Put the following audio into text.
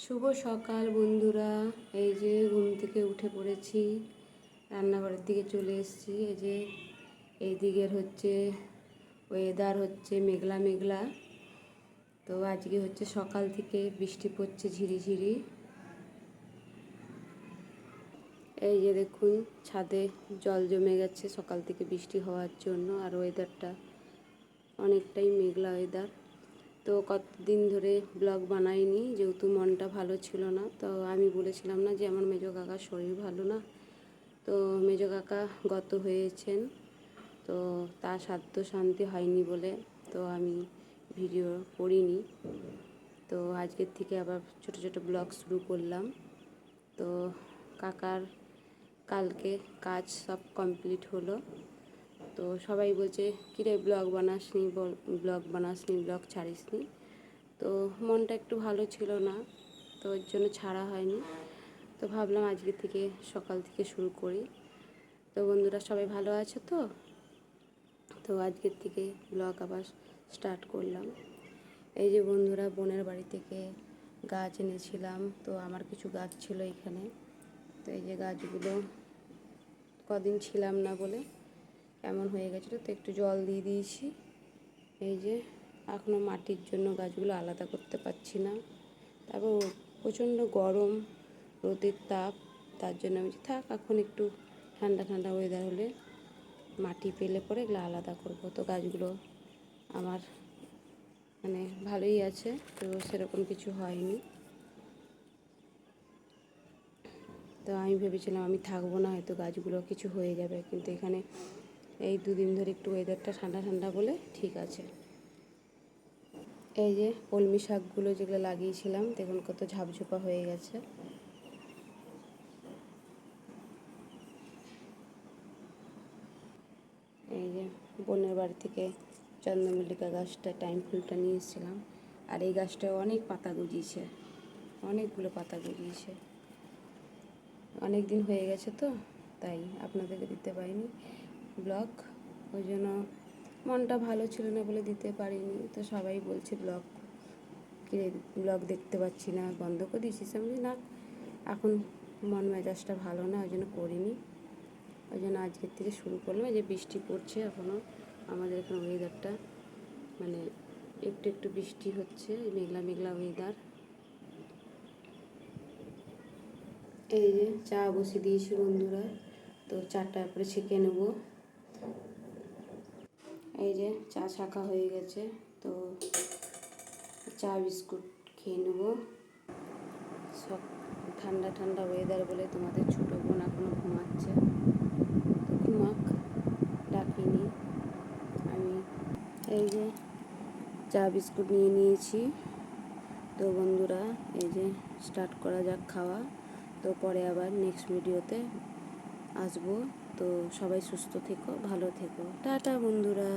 শুভ সকাল বন্ধুরা। এই যে ঘুম থেকে উঠে পড়েছি, রান্নাঘরের দিকে চলে এসেছি। এই যে এই দিকের হচ্ছে ওয়েদার হচ্ছে মেঘলা মেঘলা। তো আজকে হচ্ছে সকাল থেকে বৃষ্টি পড়ছে ঝিরিঝিরি। এই যে দেখুন ছাদে জল জমে গেছে সকাল থেকে বৃষ্টি হওয়ার জন্য, আর ওয়েদারটা অনেকটাই মেঘলা ওয়েদার। তো কতদিন ধরে ব্লগ বানাইনি, যেহেতু মনটা ভালো ছিল না। তো আমি বলেছিলাম না যে আমার মেজো কাকার শরীর ভালো না। তো মেজো কাকা গত হয়েছেন, তো তার সাধ্য শান্তি হয়নি বলে তো আমি ভিডিও করিনি। তো আজকের থেকে আবার ছোট ছোট ব্লগ শুরু করলাম। তো কাকার কালকে কাজ সব কমপ্লিট হলো। তো সবাই বলছে কিরে ব্লগ বানাসনি, ব্লগ ছাড়িসনি। তো মনটা একটু ভালো ছিল না, তো ওর জন্য ছাড়া হয়নি। তো ভাবলাম আজকে থেকে সকাল থেকে শুরু করি। তো বন্ধুরা সবাই ভালো আছে তো? তো আজকের থেকে ব্লগ আবার স্টার্ট করলাম। এই যে বন্ধুরা বোনের বাড়ি থেকে গাছ এনেছিলাম। তো আমার কিছু গাছ ছিল এখানে। তো এই যে গাছগুলো কদিন ছিলাম না বলে এমন হয়ে গেছিলো, তো একটু জল দিয়ে দিয়েছি। এই যে এখনও মাটির জন্য গাছগুলো আলাদা করতে পারছি না। তারপর প্রচণ্ড গরম, রোদের তাপ, তার জন্য আমি থাক এখন একটু ঠান্ডা ঠান্ডা ওয়েদার হলে মাটি পেলে পরে এগুলো আলাদা করব। তো গাছগুলো আমার মানে ভালোই আছে, তো সেরকম কিছু হয়নি। তো আমি ভেবেছিলাম আমি থাকবো না, হয়তো গাছগুলো কিছু হয়ে যাবে, কিন্তু এখানে এই দুদিন ধরে একটু ওয়েদারটা ঠান্ডা ঠান্ডা বলে ঠিক আছে। এই যে কলমি শাকগুলো যেগুলো লাগিয়েছিলাম দেখুন কত ঝাপঝোপা হয়ে গেছে। এই যে বোনের বাড়ি থেকে চন্দ্রমল্লিকা গাছটা টাইম ফুলটা নিয়ে এসেছিলাম, আর এই গাছটা অনেক পাতা গজিয়েছে, অনেকগুলো পাতা গজিয়েছে। অনেক দিন হয়ে গেছে তো তাই আপনাদেরকে দিতে পারিনি ব্লগ, ওই জন্য মনটা ভালো ছিল না বলে দিতে পারিনি। তো সবাই বলছে ব্লগ দেখতে পাচ্ছি না, বন্ধ করে দিয়েছিস। আমি না, এখন মন মেজাজটা ভালো না, ওই জন্য করিনি। ওই জন্য আজকের থেকে শুরু করলাম। এই যে বৃষ্টি পড়ছে এখনও আমাদের এখানে ওয়েদারটা, মানে একটু একটু বৃষ্টি হচ্ছে, মেঘলা মেঘলা ওয়েদার। এই যে চা বসিয়ে দিয়েছি বন্ধুরা, তো চাটা পরে ছেঁকে নেব। এই যে চা ছাঁকা হয়ে গেছে, তো চা বিস্কুট খেয়ে নেব। সব ঠান্ডা ঠান্ডা ওয়েদার বলে তোমাদের ছোটো বোন এখনও ঘুমাচ্ছে, তো ঘুমাক, ডাকিনি আমি। এই যে চা বিস্কুট নিয়ে নিয়েছি। তো বন্ধুরা এই যে স্টার্ট করা যাক খাওয়া। তো পরে আবার নেক্সট ভিডিওতে আসবো। তো সবাই সুস্থ থেকো, ভালো থেকো, টাটা বন্ধুরা।